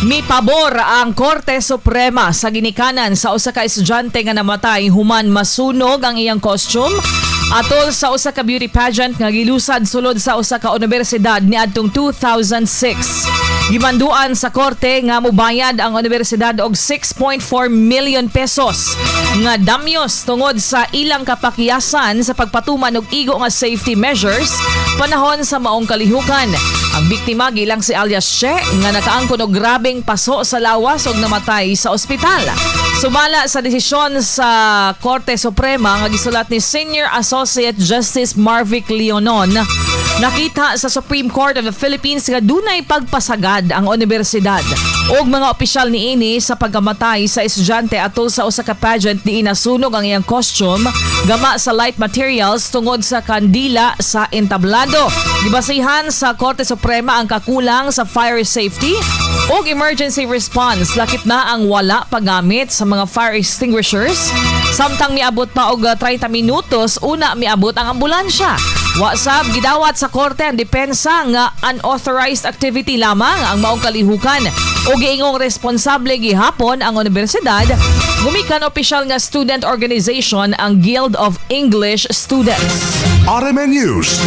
Mipabor ang Korte Suprema sa ginikanan sa usa ka estudyante nga namatay human masunog ang iyang costume atol sa usa ka beauty pageant nga gilusad sulod sa usa ka universidad niadtong 2006. Gimanduan sa korte nga mobayad ang universidad og 6.4 million pesos nga damyos tungod sa ilang kapakiyasan sa pagpatuman og igo nga safety measures panahon sa maong kalihukan. Ang biktima gilang si alias Che nga nakaangkon og grabeng paso sa lawas ug namatay sa ospital. Sumala sa desisyon sa Korte Suprema nga gisulat ni Senior Associate Justice Marvic Leonon, nakita sa Supreme Court of the Philippines nga dunay pagpasagad ang universidad ug mga opisyal niini sa pagkamatay sa estudyante atol sa usa ka pageant ni nasunog ang iyang costume gama sa light materials tungod sa kandila sa entablado. Gibasihan sa Korte Suprema ang kakulang sa fire safety ug emergency response, lakip na ang wala paggamit sa mga fire extinguishers samtang miabot pa og 30 minutos una miabot ang ambulansya. Wasab gidawat sa korte ang depensa nga unauthorized activity lamang ang maong kalihukan o giingong responsable gihapon ang universidad. Gumikan opisyal nga student organization ang Guild of English Students. RMN News.